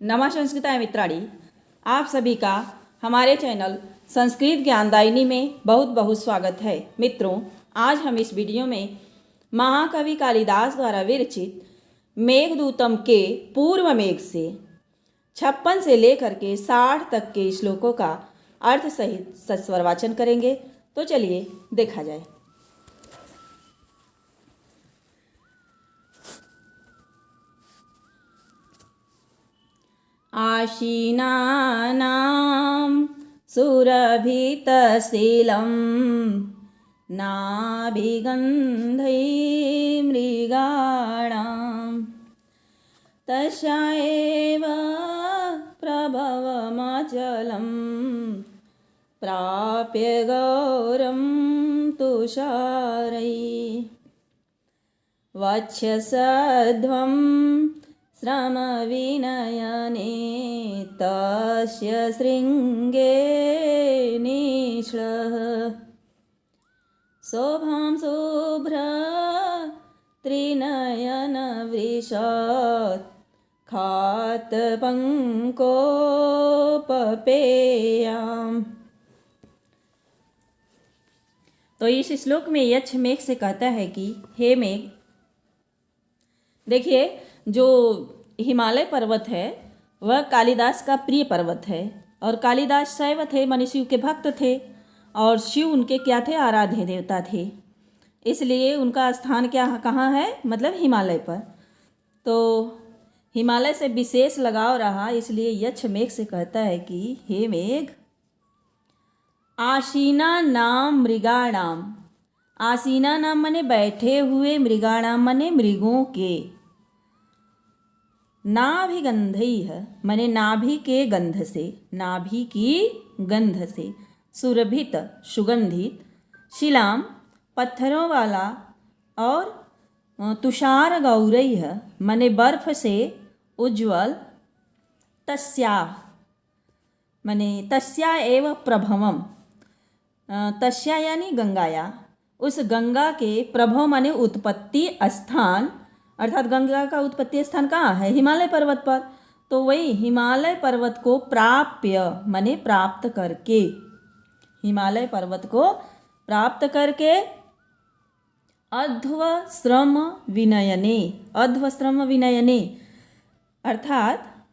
नमा संस्कृताय मित्राणी, आप सभी का हमारे चैनल संस्कृत ज्ञानदायिनी में बहुत बहुत स्वागत है। मित्रों, आज हम इस वीडियो में महाकवि कालिदास द्वारा विरचित मेघदूतम के पूर्व मेघ से 56 से लेकर के 60 तक के श्लोकों का अर्थ सहित सस्वर वाचन करेंगे। तो चलिए देखा जाए। आशीनानां सुरभितशीलं नाभिगन्धै मृगाणां तस्या एव प्रभवमचलं प्राप्य गौरं तुषारैः वक्षसध्वं श्रमविनयने तस्य शृङ्गे निश्लः शोभां शुभ्रत्रिनयनवृषत् खातपङ्कोपपेयाम्। तो इस श्लोक में यक्ष मेघ से कहता है कि हे मेघ, देखिए जो हिमालय पर्वत है वह कालिदास का प्रिय पर्वत है और कालिदास शैव थे, माने शिव के भक्त थे और शिव उनके क्या थे, आराध्य देवता थे। इसलिए उनका स्थान कहाँ है, मतलब हिमालय पर। तो हिमालय से विशेष लगाव रहा, इसलिए यक्ष मेघ से कहता है कि हे मेघ, आसीना नाम मृगाणाम, आसीना नाम माने बैठे हुए, मृगाणाम माने मृगों के, नाभिगंधैः माने नाभि के गंध से, नाभि की गंध से, सुरभित सुगंधित, शिलाम पत्थरों वाला, और तुषार गौरैः माने बर्फ से उज्ज्वल, तस्या माने तस्या एव प्रभवम, तस्या यानी गंगाया, उस गंगा के प्रभव माने उत्पत्ति स्थान, अर्थात गंगा का उत्पत्ति स्थान कहाँ है, हिमालय पर्वत पर। तो वही हिमालय पर्वत को प्राप्य माने प्राप्त करके, हिमालय पर्वत को प्राप्त करके, अध्व श्रम विनयने, अध्व श्रम विनयने अर्थात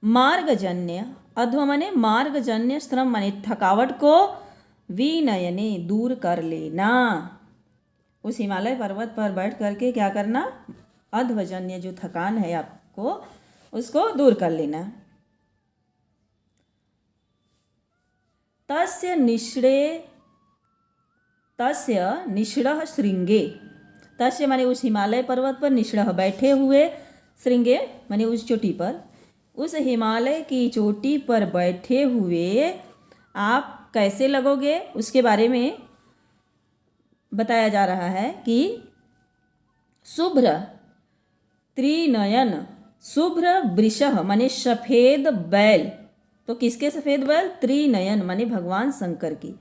मार्गजन्य, अध्व माने मार्गजन्य, श्रम माने थकावट को, विनयने दूर कर लेना। उस हिमालय पर्वत पर बैठ करके क्या करना, अध्वजन्य जो थकान है आपको, उसको दूर कर लेना। तस्य निष्णः श्रृंगे, तस्य माने उस हिमालय पर्वत पर, निष्णः बैठे हुए, श्रृंगे माने उस चोटी पर, उस हिमालय की चोटी पर बैठे हुए आप कैसे लगोगे, उसके बारे में बताया जा रहा है कि शुभ्र त्रिनयन, शुभ्र वृषः माने सफ़ेद बैल, तो किसके सफ़ेद बैल, त्रिनयन माने भगवान शंकर की।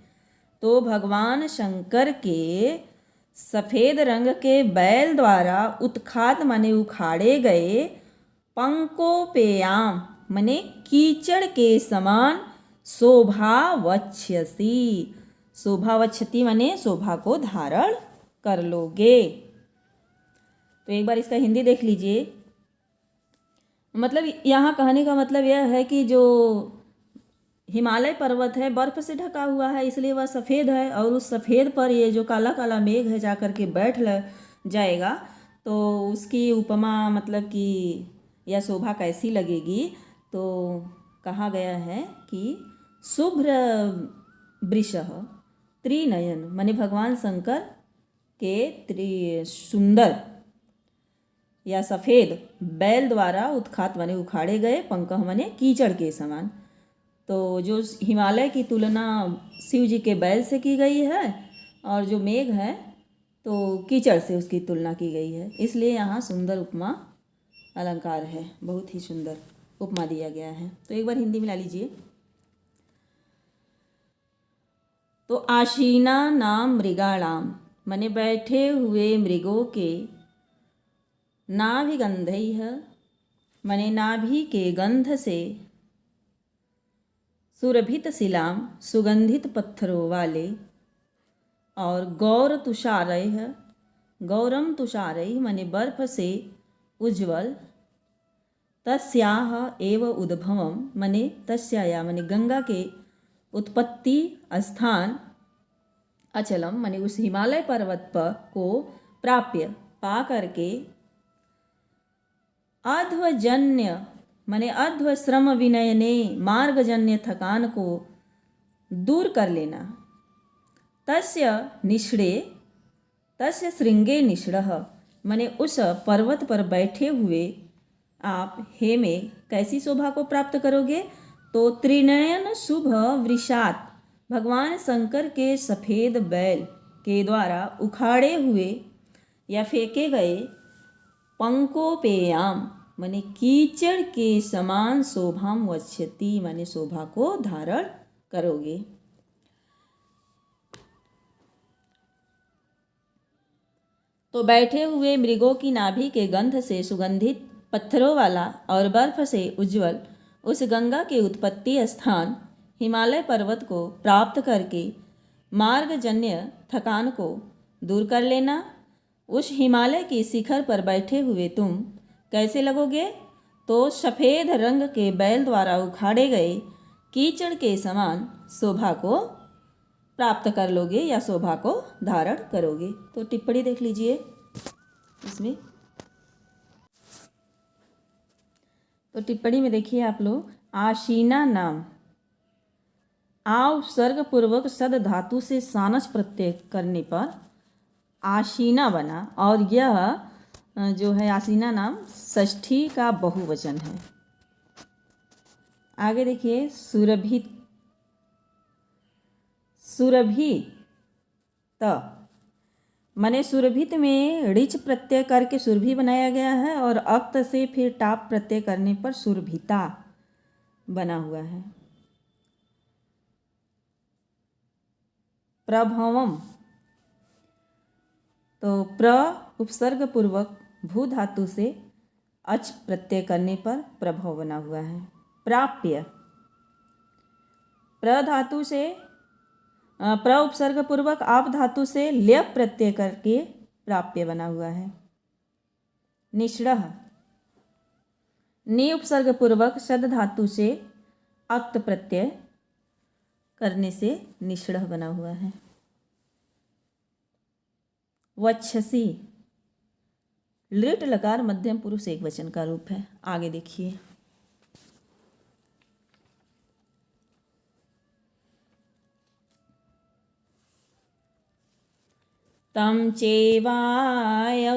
तो भगवान शंकर के सफ़ेद रंग के बैल द्वारा उत्खात माने उखाड़े गए, पंकोपेयाम माने कीचड़ के समान, शोभा वक्ष्यसि, शोभा वक्षति माने शोभा को धारण कर लोगे। तो एक बार इसका हिंदी देख लीजिए। मतलब यहाँ कहने का मतलब यह है कि जो हिमालय पर्वत है बर्फ से ढका हुआ है, इसलिए वह सफ़ेद है, और उस सफ़ेद पर ये जो काला काला मेघ है जा कर के बैठ जाएगा, तो उसकी उपमा मतलब कि यह शोभा कैसी लगेगी। तो कहा गया है कि शुभ्र वृषः त्रिनयन माने भगवान शंकर के सुंदर या सफ़ेद बैल द्वारा उत्खात माने उखाड़े गए, पंकह माने कीचड़ के समान। तो जो हिमालय की तुलना शिव जी के बैल से की गई है, और जो मेघ है तो कीचड़ से उसकी तुलना की गई है, इसलिए यहाँ सुंदर उपमा अलंकार है, बहुत ही सुंदर उपमा दिया गया है। तो एक बार हिंदी मिला लीजिए। तो आशीना नाम मृगाणाम माने बैठे हुए मृगों के, नाभिगंधैः मने नाभि के गंध से सुरभित शिलाम सुगंधित पत्थरों वाले। और गौर तुषारैः, गौरम तुषारैः मने बर्फ से उज्ज्वल। तस्याह एव उद्भवम मने तस्या मने गंगा के उत्पत्ति स्थान। अचलम मने उस हिमालय पर्वत पर को प्राप्य पा करके। अध्वजन्य मने अध्व श्रम विनयने मार्गजन्य थकान को दूर कर लेना। तस्य निषणे तस्य श्रृंगे निषणः मने उस पर्वत पर बैठे हुए आप हे में कैसी शोभा को प्राप्त करोगे? तो त्रिनयन शुभ वृषात भगवान शंकर के सफ़ेद बैल के द्वारा उखाड़े हुए या फेंके गए पंकोपेयाम मने कीचड़ के समान शोभाम वक्ष्यति मने शोभा को धारण करोगे। तो बैठे हुए मृगों की नाभि के गंध से सुगंधित पत्थरों वाला और बर्फ से उज्ज्वल उस गंगा के उत्पत्ति स्थान हिमालय पर्वत को प्राप्त करके मार्गजन्य थकान को दूर कर लेना। उस हिमालय की शिखर पर बैठे हुए तुम कैसे लगोगे? तो सफ़ेद रंग के बैल द्वारा उखाड़े गए कीचड़ के समान शोभा को प्राप्त कर लोगे या शोभा को धारण करोगे। तो टिप्पणी देख लीजिए इसमें। तो टिप्पणी में देखिए आप लोग, आशीना नाम आ उपसर्ग पूर्वक सद धातु से सानस प्रत्यय करने पर आशीना बना और यह जो है आसीना नाम षष्ठी का बहुवचन है। आगे देखिए सुरभित मने सुरभित में ऋच प्रत्यय करके सुरभि बनाया गया है और अक्त से फिर टाप प्रत्यय करने पर सुरभिता बना हुआ है। प्रभवम तो प्र उपसर्ग पूर्वक भू धातु से अच प्रत्यय करने पर प्रभव बना हुआ है। प्राप्य प्र धातु से प्र उपसर्ग पूर्वक आप धातु से ल्यप प्रत्यय करके प्राप्य बना हुआ है। निषणः नि उपसर्ग पूर्वक शद धातु से अक्त प्रत्यय करने से निषणः बना हुआ है। वक्षसी लृट लकार मध्यम पुरुष एक वचन का रूप है। आगे देखिए तम चेवायौ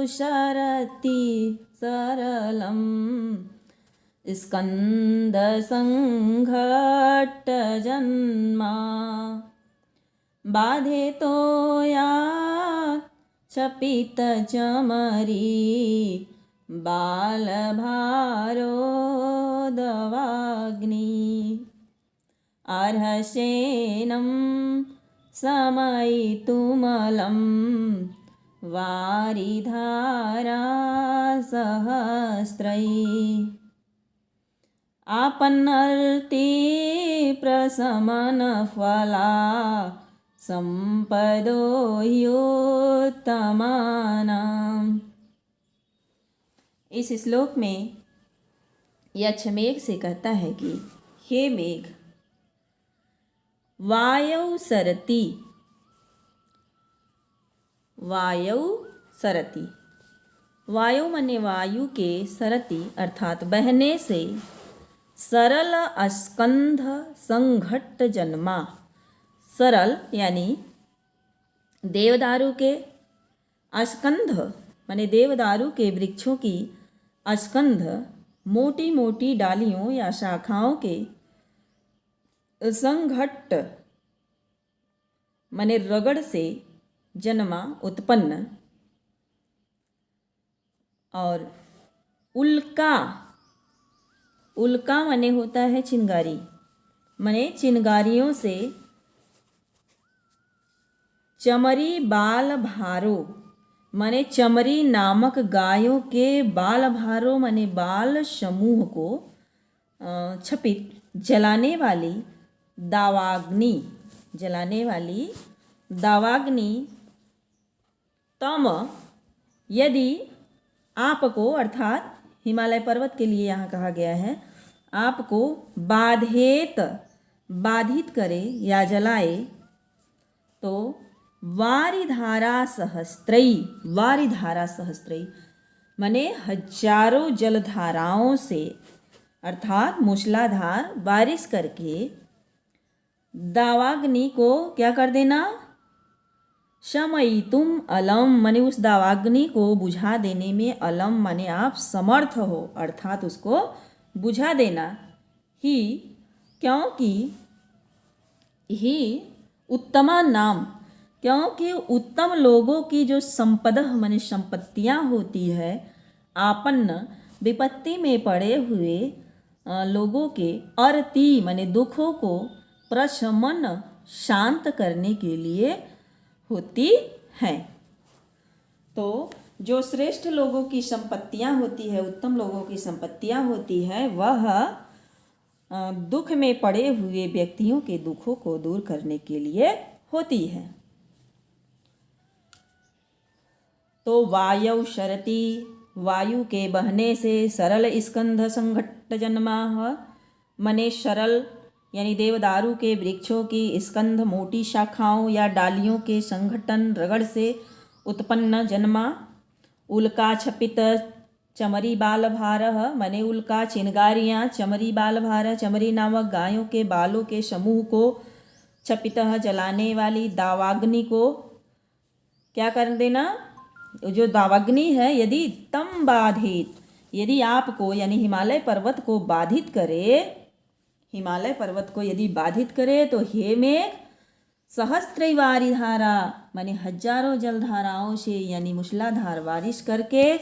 शरति सरलम स्कंद संघट्ट जन्मा बाधे तो या छपित चमरी बाल भारो दवाग्नि अर्हसेनम समयितुमलं वारिधारा सहस्रै आपन्नर्ति प्रशमन फला संपदो ह्युत्तमानाम्। इस श्लोक में यक्षमेघ से कहता है कि हे मेघ वायौ सरति, वायौ सरति, वायु मने वायु के सरति अर्थात बहने से सरल अस्कंध संघट्ट जन्मा। सरल यानी देवदारू के अस्कंध माने देवदारू के वृक्षों की अस्कंध मोटी मोटी डालियों या शाखाओं के संघट्ट माने रगड़ से जन्मा उत्पन्न। और उल्का, उल्का माने होता है चिंगारी, माने चिंगारियों से चमरी बाल भारो माने चमरी नामक गायों के बाल भारों माने बाल समूह को छपित दावाग्नि जलाने वाली दावाग्नि तम यदि आपको, अर्थात हिमालय पर्वत के लिए यहाँ कहा गया है, आपको बाधित करे या जलाए तो वारिधारा सहस्त्रई माने हजारों जलधाराओं से, अर्थात मूसलाधार बारिश करके दावाग्नि को क्या कर देना, शमयितुम अलम माने उस दावाग्नि को बुझा देने में, अलम माने आप समर्थ हो, अर्थात उसको बुझा देना ही, क्योंकि ही उत्तमा नाम, क्योंकि उत्तम लोगों की जो संपदा माने संपत्तियाँ होती है, आपन्न विपत्ति में पड़े हुए लोगों के अरति माने दुखों को प्रशमन शांत करने के लिए होती हैं। तो जो श्रेष्ठ लोगों की संपत्तियाँ होती है, उत्तम लोगों की संपत्तियाँ होती है, वह दुख में पड़े हुए व्यक्तियों के दुखों को दूर करने के लिए होती है। तो वायु शरति, वायु के बहने से सरल स्कंध संघट्ट जन्मा, मने सरल यानी देवदारू के वृक्षों की स्कंध मोटी शाखाओं या डालियों के संघटन रगड़ से उत्पन्न जन्मा। उल्का छपित चमरी बाल भार, मने उल्का चिनगारियाँ, चमरी बाल भार चमरी नामक गायों के बालों के समूह को, छपित जलाने वाली दावाग्नि को क्या कर देना, जो दावाग्नि है यदि तम बाधित, यदि आपको यानी हिमालय पर्वत को बाधित करे, हिमालय पर्वत को यदि बाधित करे तो हे मेघ सहस्त्रवारी धारा माने हजारों जलधाराओं से यानी मूसलाधार बारिश करके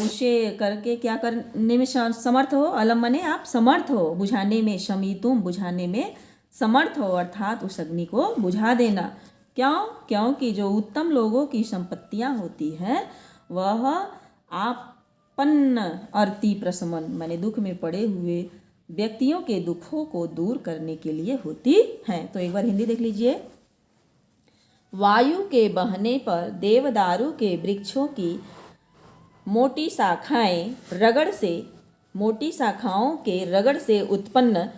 उसे करके क्या करने में समर्थ हो, अलम माने आप समर्थ हो, बुझाने में, शमीतुम बुझाने में समर्थ हो, अर्थात उस अग्नि को बुझा देना। क्यों? क्योंकि जो उत्तम लोगों की संपत्तियाँ होती हैं वह आपन्न अर्ति प्रशमन माने दुख में पड़े हुए व्यक्तियों के दुखों को दूर करने के लिए होती हैं। तो एक बार हिंदी देख लीजिए। वायु के बहने पर देवदारू के वृक्षों की मोटी शाखाओं के रगड़ से उत्पन्न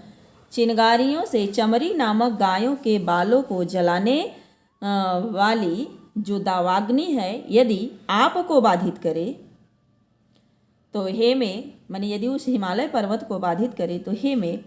चिनगारियों से चमरी नामक गायों के बालों को जलाने वाली जो दावाग्नि है यदि आपको बाधित करे तो हे मेघ माने यदि उस हिमालय पर्वत को बाधित करे तो हे मेघ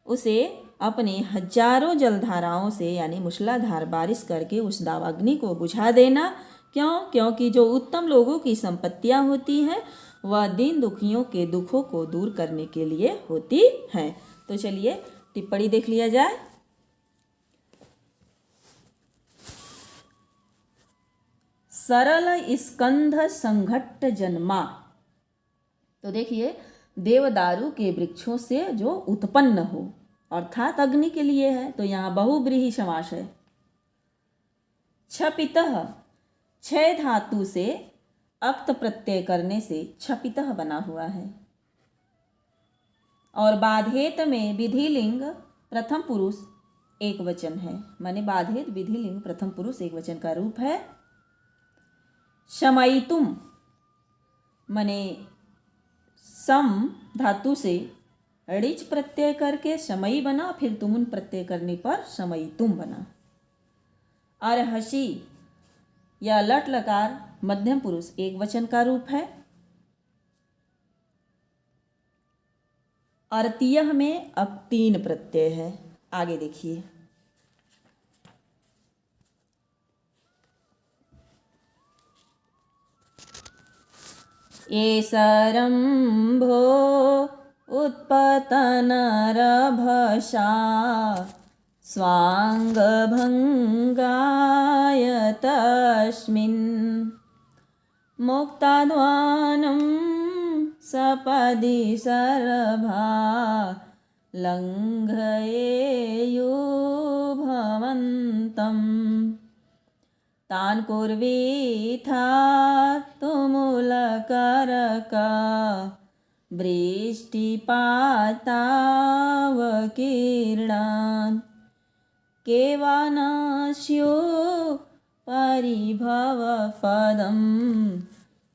उसे अपने हजारों जलधाराओं से यानी मूसलाधार बारिश करके उस दावाग्नि को बुझा देना। क्यों? क्योंकि जो उत्तम लोगों की संपत्तियाँ होती हैं वह दीन दुखियों के दुखों को दूर करने के लिए होती हैं। तो चलिए टिप्पणी देख लिया जाए। सरल स्कंध संघट्ट जन्मा, तो देखिए देवदारू के वृक्षों से जो उत्पन्न हो अर्थात अग्नि के लिए है, तो यहाँ बहुब्रीहि समास है। छपितः, छय धातु से अक्त प्रत्यय करने से छपितः बना हुआ है। और बाधेत में विधिलिंग प्रथम पुरुष एक वचन है, माने बाधेत विधिलिंग प्रथम पुरुष एक वचन का रूप है। शमयितुम माने सम धातु से ऋच प्रत्यय करके शमयी बना, फिर तुमुन प्रत्यय करने पर शमयितुम बना। अर्हसि या लट लकार मध्यम पुरुष एक वचन का रूप है। अर्तीयः में अब 3 प्रत्यय है। आगे देखिए। ये सरम्भो उत्पतनरभसा स्वाङ्गभङ्गाय तस्मिन् मुक्ताद्वानं सपदि सरभा लङ्घयेयुर्भवन्तम्। तान् कुर्वीथा तुमुलकरका वृष्टिपातावकीर्णान् केवानस्यो परिभवपदं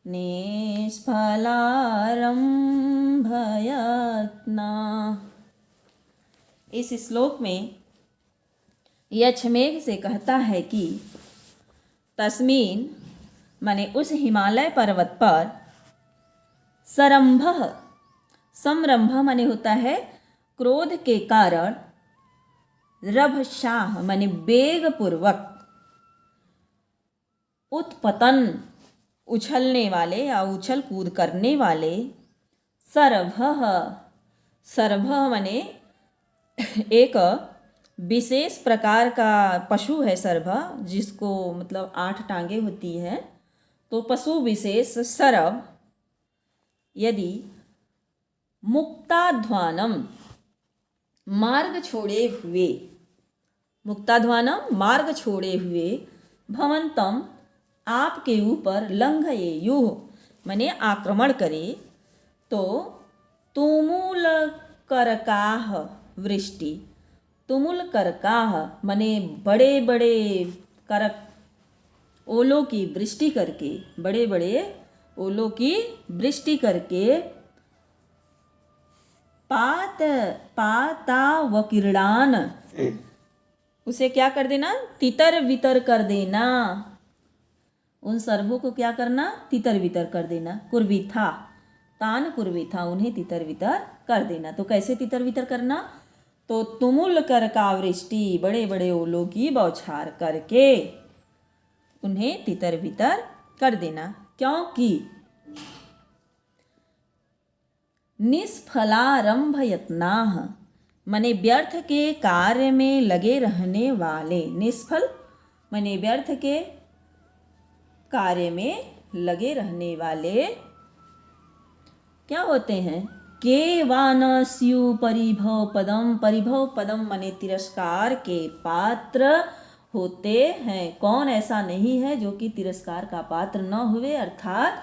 निष्फलारम्भयत्ना। इस श्लोक में यक्षमेघ से कहता है कि तस्मीन माने उस हिमालय पर्वत पर सरंभ, समरंभ माने होता है क्रोध के कारण, रभशाह माने वेग पूर्वक, उत्पतन उछलने वाले या उछल कूद करने वाले, सरभ, सरभ माने एक विशेष प्रकार का पशु है सरभ, जिसको मतलब 8 टांगे होती हैं, तो पशु विशेष सरभ यदि मुक्ताध्वानम मार्ग छोड़े हुए, मुक्ताध्वानम मार्ग छोड़े हुए, भवंतम आपके ऊपर, लंघयेयुः माने आक्रमण करे, तो तुमुल करकाह वृष्टि, तुमुल करकाह माने बड़े बड़े करक ओलों की वृष्टि करके, बड़े बड़े ओलों की वृष्टि करके, पातावकीर्णान उसे क्या कर देना, तितर वितर कर देना, उन सर्वों को क्या करना, तितर वितर कर देना। कुर्वीथा, तान कुर्वीथा उन्हें तितर वितर कर देना। तो कैसे तितर वितर करना, तो तुमुल करका वृष्टि बड़े बड़े ओलों की बौछार करके उन्हें तितर बितर कर देना। क्योंकि निष्फलारंभ यत्नाः माने व्यर्थ के कार्य में लगे रहने वाले, निष्फल माने व्यर्थ के कार्य में लगे रहने वाले क्या होते हैं, केवानस्यु परिभव पदम, परिभव पदम माने तिरस्कार के पात्र होते हैं। कौन ऐसा नहीं है जो कि तिरस्कार का पात्र न हुए, अर्थात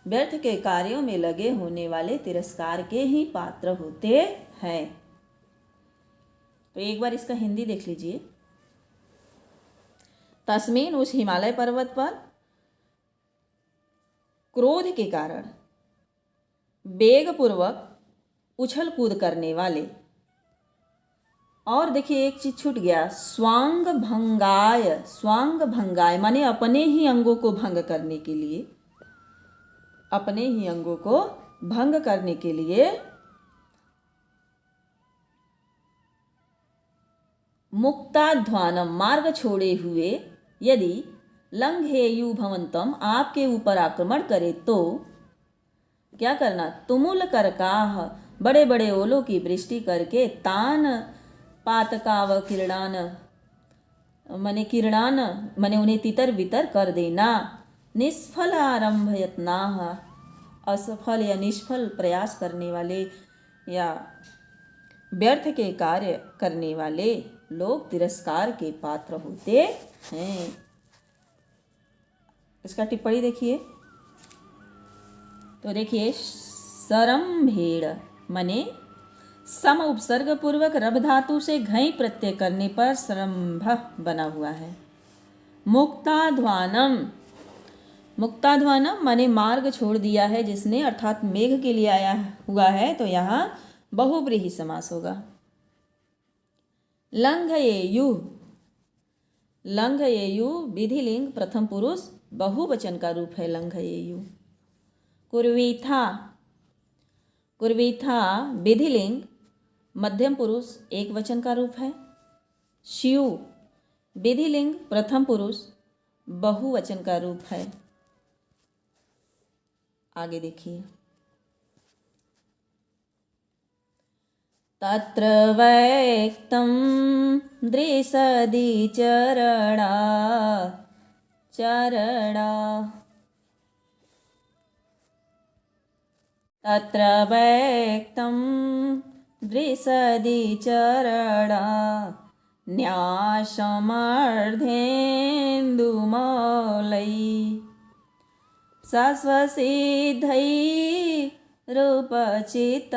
व्यर्थ के कार्यों में लगे होने वाले तिरस्कार के ही पात्र होते हैं। तो एक बार इसका हिंदी देख लीजिए। तस्मीन उस हिमालय पर्वत पर क्रोध के कारण वेग पूर्वक उछल कूद करने वाले, और देखिए एक चीज छूट गया, स्वांग भंगाय, स्वांग भंगाय माने अपने ही अंगों को भंग करने के लिए, अपने ही अंगों को भंग करने के लिए, मुक्ताध्वानम मार्ग छोड़े हुए, यदि लंघेयु भवंतम आपके ऊपर आक्रमण करे तो क्या करना, तुमुल करकाह बड़े बड़े ओलों की वृष्टि करके, तान पातकाव किरणान मने किरणान मने उन्हें तितर बितर कर देना, निष्फल आरंभ यत्नाः असफल या निष्फल प्रयास करने वाले या व्यर्थ के कार्य करने वाले लोग तिरस्कार के पात्र होते हैं। इसका टिप्पणी देखिए। तो देखिए, सरम्भेड़ मने सम उपसर्ग पूर्वक रभ धातु से घई प्रत्यय करने पर सरम्भ बना हुआ है। मुक्ताध्वानम, मुक्ताध्वानम माने मार्ग छोड़ दिया है जिसने, अर्थात मेघ के लिए आया हुआ है, तो यहाँ बहुव्रीहि समास होगा। लंघयेयु, लंघयेयु विधिलिंग प्रथम पुरुष बहुवचन का रूप है लंघयेयु। कुर्वीथा, कुर्वीथा विधिलिंग मध्यम पुरुष एक वचन का रूप है। शिव विधिलिंग प्रथम पुरुष बहुवचन का रूप है। आगे देखिए। तत्र वैक्तं दृशदि चरणा, चरणा तत्र वैक्तं दृशदि चरणा न्यासमर्धेन्दुमौलै सस्वसिद्धै रूपचित्तबली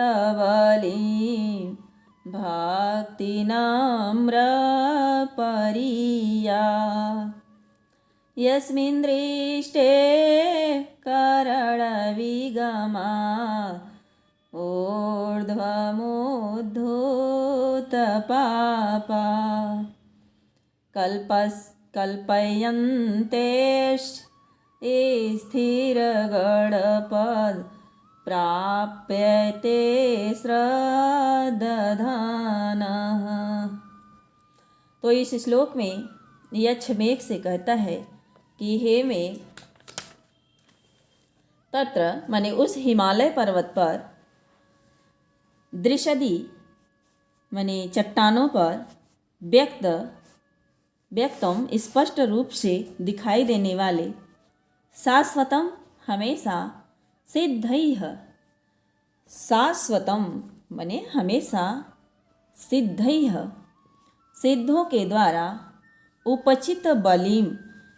भक्तिनम्रपरिया यस्मिन् दृष्टे करणविगमा ऊर्ध्वमुद्धूतपापा कल्पयन्तेश्च स्थिरगणपद प्राप्यते श्रद्धानः। तो इस श्लोक में यक्ष मेघ से कहता है कि हे मेघ, तत्र माने उस हिमालय पर्वत पर, दृशदी माने चट्टानों पर, व्यक्तम स्पष्ट रूप से दिखाई देने वाले, शाश्वतम हमेशा, सिद्धैः शाश्वतम माने हमेशा, सिद्धैः सिद्धों के द्वारा, उपचित बलिम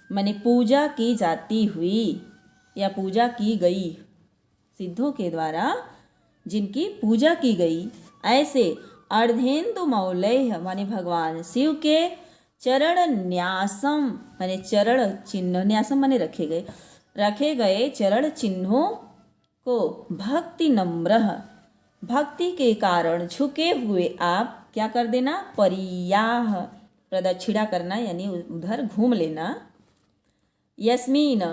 माने पूजा की जाती हुई या पूजा की गई, सिद्धों के द्वारा जिनकी पूजा की गई, ऐसे अर्धेन्दुमौलैः माने भगवान शिव के चरण न्यासम माने चरण चिन्ह, न्यासम माने रखे गए चरण चिन्हों को भक्ति नम्र भक्ति के कारण झुके हुए आप क्या कर देना, परियाह प्रदक्षिणा करना यानी उधर घूम लेना। यस्मीन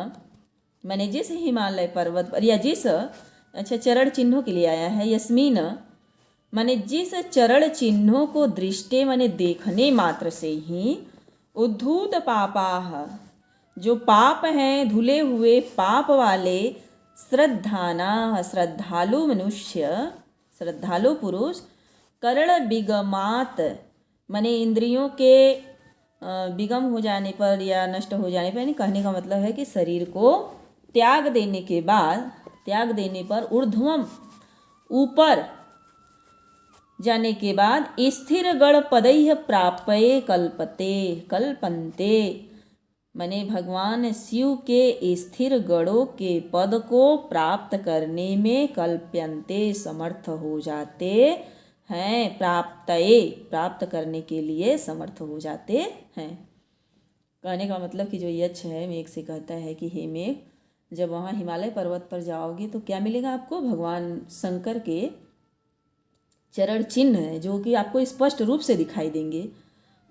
माने जिस हिमालय पर्वत पर या जिस, अच्छा चरण चिन्हों के लिए आया है, यस्मीन माने जिस चरण चिन्हों को दृष्टे माने देखने मात्र से ही, उद्धूत पापाह जो पाप हैं, धुले हुए पाप वाले, श्रद्धाना श्रद्धालु मनुष्य, श्रद्धालु पुरुष, करण विगमात माने इंद्रियों के विगम हो जाने पर या नष्ट हो जाने पर, यानी कहने का मतलब है कि शरीर को त्याग देने पर, ऊर्ध्वम ऊपर जाने के बाद, स्थिर गण पदैः प्राप्ये कल्पन्ते माने भगवान शिव के स्थिर गणों के पद को प्राप्त करने में कल्प्यन्ते समर्थ हो जाते हैं, प्राप्त करने के लिए समर्थ हो जाते हैं। कहने का मतलब कि जो यक्ष है मेघ से कहता है कि हे मेघ, जब वहाँ हिमालय पर्वत पर जाओगे तो क्या मिलेगा आपको, भगवान शंकर के चरण चिन्ह है जो कि आपको स्पष्ट रूप से दिखाई देंगे।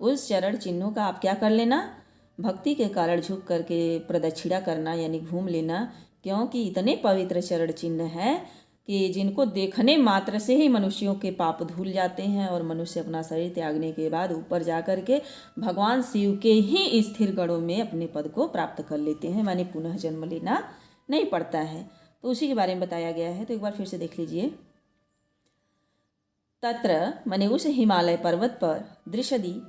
उस चरण चिन्हों का आप क्या कर लेना, भक्ति के कारण झुक करके प्रदक्षिणा करना यानी घूम लेना, क्योंकि इतने पवित्र चरण चिन्ह है कि जिनको देखने मात्र से ही मनुष्यों के पाप धुल जाते हैं और मनुष्य अपना शरीर त्यागने के बाद ऊपर जा कर के भगवान शिव के ही स्थिर गणों में अपने पद को प्राप्त कर लेते हैं, माने पुनः जन्म लेना नहीं पड़ता है। तो उसी के बारे में बताया गया है, तो एक बार फिर से देख लीजिए। तत्र माने उस हिमालय पर्वत पर, दृशदी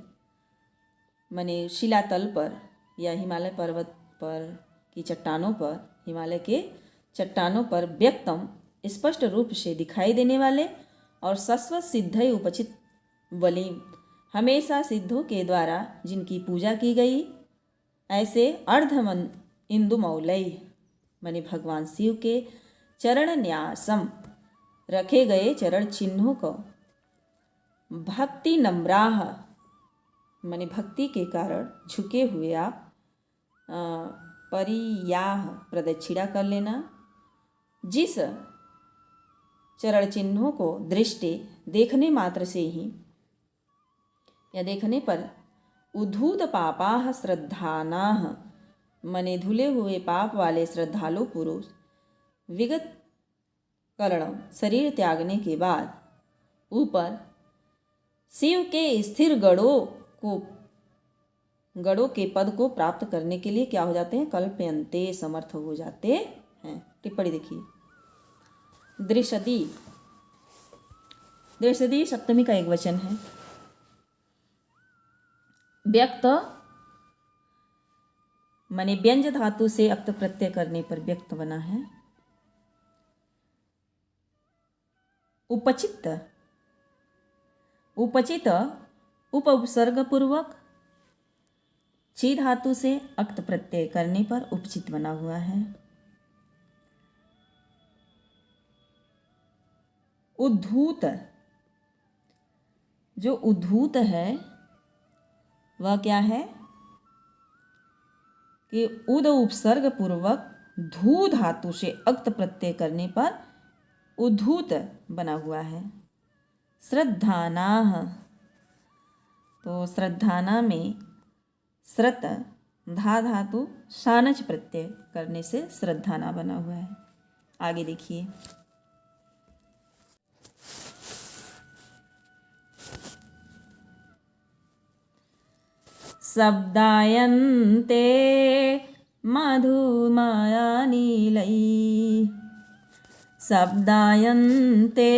माने शिलातल पर या हिमालय पर्वत पर की चट्टानों पर, हिमालय के चट्टानों पर, व्यक्तम स्पष्ट रूप से दिखाई देने वाले, और शाश्वत सिद्धै उपचित बलिम हमेशा सिद्धों के द्वारा जिनकी पूजा की गई, ऐसे अर्धमन इंदुमौलै माने भगवान शिव के चरण न्यासम रखे गए चरण चिन्हों को, भक्ति नम्राह माने भक्ति के कारण झुके हुए आप, परियाह प्रदक्षिणा कर लेना, जिस चरण चिन्हों को दृष्टि देखने मात्र से ही या देखने पर, उद्धूत पापाह श्रद्धानाह माने धुले हुए पाप वाले श्रद्धालु पुरुष, विगत करणम शरीर त्यागने के बाद ऊपर शिव के स्थिर गणों के पद को प्राप्त करने के लिए क्या हो जाते हैं, कल्प्यन्ते समर्थ हो जाते हैं। टिप्पणी देखिए, दृशदी सप्तमी का एक वचन है। व्यक्त माने व्यंज धातु से अक्त प्रत्यय करने पर व्यक्त बना है। उपचित उपसर्ग पूर्वक ची धातु से अक्त प्रत्यय करने पर उपचित बना हुआ है। उद्धूत, जो उद्धूत है वह क्या है कि उद उपसर्ग पूर्वक धू धातु से अक्त प्रत्यय करने पर उद्धूत बना हुआ है। श्रद्धानाः, तो श्रद्धाना में श्रत धा धातु सानच प्रत्यय करने से श्रद्धाना बना हुआ है। आगे देखिए, शब्दायन्ते मधुमायानीलै, शब्दायन्ते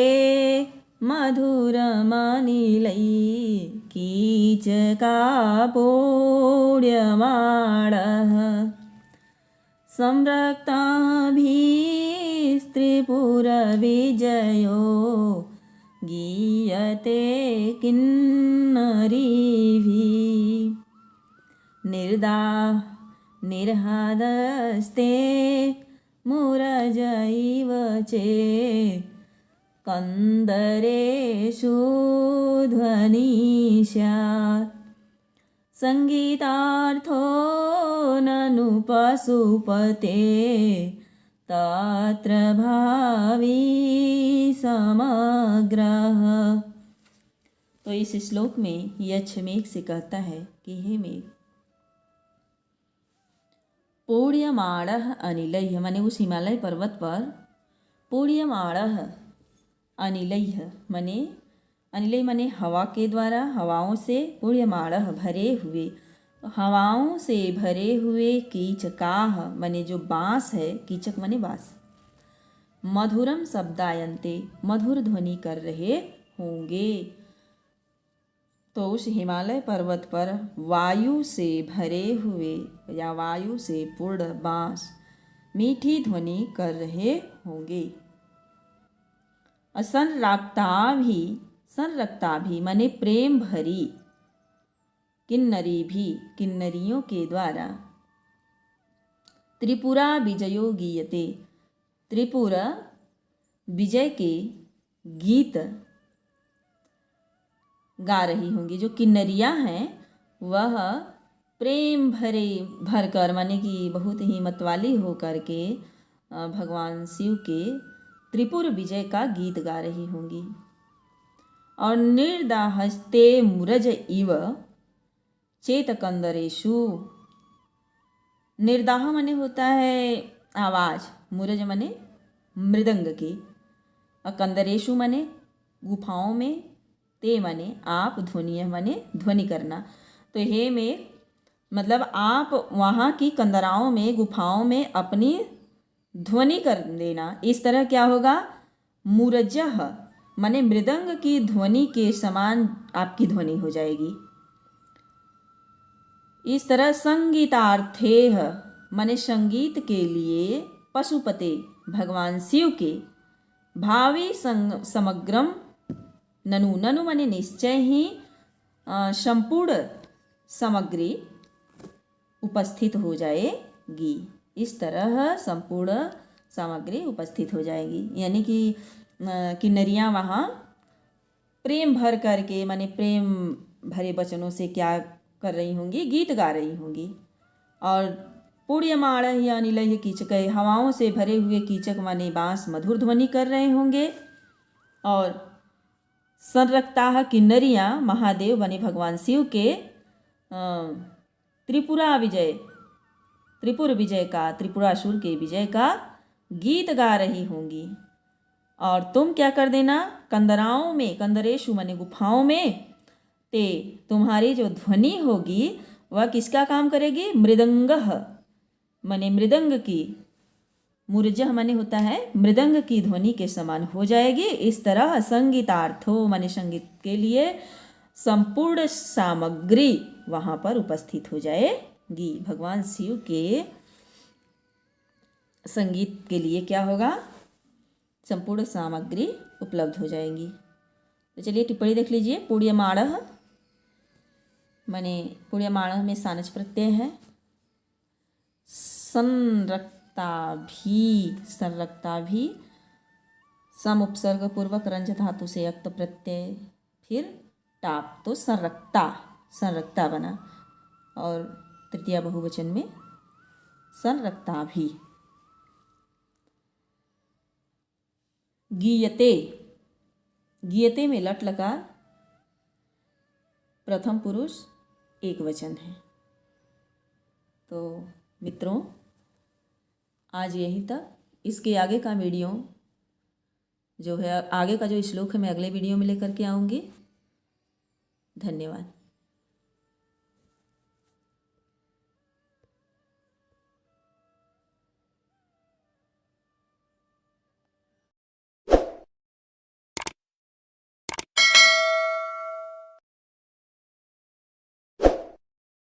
मधुरमानीलै, कीचकापोड्यमाणः संरक्ताभिस्त्रिपुरविजयो गीयते किन्नरीभिः, निर्हादस्ते मुरजैव चेत् कंदरेषु ध्वनि स्यात्, संगीतार्थो ननु पशुपते तत्र भावी समग्रः। तो इस श्लोक में यक्ष मेघ से कहता है कि हे मेघ, पूर्यमाणः अनिलैः, माने उस हिमालय पर्वत पर पूर्यमाणः अनिलैः माने अनिलय माने हवा के द्वारा, हवाओं से, पूर्यमाणः भरे हुए, हवाओं से भरे हुए कीचकाः माने जो बाँस है, कीचक माने बाँस, मधुरम शब्दायन्ते मधुर ध्वनि कर रहे होंगे। तो उस हिमालय पर्वत पर वायु से भरे हुए या वायु से पूर्ण बाँस मीठी ध्वनि कर रहे होंगे। संरक्ता भी माने प्रेम भरी, किन्नरी भी किन्नरियों के द्वारा, त्रिपुरा विजयो गीयते त्रिपुरा विजय के गीत गा रही होंगी। जो किन्नरियाँ हैं वह प्रेम भरकर माने कि बहुत ही मतवाली होकर के भगवान शिव के त्रिपुर विजय का गीत गा रही होंगी। और निर्दाहस्ते मुरज इव चेतकंदरेशु, निर्दाह माने होता है आवाज़, मुरज माने मृदंग की, और कंदरेशु माने गुफाओं में, ते माने आप, ध्वनिय माने ध्वनि करना। तो हे में मतलब आप वहाँ की कंदराओं में, गुफाओं में अपनी ध्वनि कर देना। इस तरह क्या होगा, मुरजह माने मृदंग की ध्वनि के समान आपकी ध्वनि हो जाएगी। इस तरह संगीतार्थेह माने संगीत के लिए, पशुपते भगवान शिव के, भावी समग्रम ननु, ननु माने निश्चय ही संपूर्ण सामग्री उपस्थित हो जाएगी। इस तरह संपूर्ण सामग्री उपस्थित हो जाएगी, यानी कि किन्नरियाँ वहाँ प्रेम भर करके माने प्रेम भरे वचनों से क्या कर रही होंगी, गीत गा रही होंगी। और पूर्यमाण या अनिलय कीचक, हवाओं से भरे हुए कीचक माने बाँस मधुर ध्वनि कर रहे होंगे। और संरक्ता किन्नरियाँ महादेव बने भगवान शिव के त्रिपुरा विजय, त्रिपुर विजय का, त्रिपुरासुर के विजय का गीत गा रही होंगी। और तुम क्या कर देना, कंदराओं में, कंदरेशु माने गुफाओं में, ते तुम्हारी जो ध्वनि होगी वह किसका काम करेगी, मृदंगः माने मृदंग की, मुरजह माने होता है मृदंग की ध्वनि के समान हो जाएगी। इस तरह संगीतार्थो माने संगीत के लिए संपूर्ण सामग्री वहाँ पर उपस्थित हो जाएगी। भगवान शिव के संगीत के लिए क्या होगा, संपूर्ण सामग्री उपलब्ध हो जाएंगी। तो चलिए टिप्पणी देख लीजिए। पूर्यमाणः माने पुण्यमाण में सानच प्रत्यय है। संरक्ता भी सम उपसर्ग पूर्वक रंज धातु से यक्त प्रत्यय, फिर टाप, तो संरक्ता बना। और तृतीया बहुवचन में संरक्ता भी। गीयते में लट लकार, प्रथम पुरुष एक वचन है। तो मित्रों, आज यहीं तक। इसके आगे का वीडियो जो है, आगे का जो श्लोक है, मैं अगले वीडियो में लेकर के आऊँगी। धन्यवाद।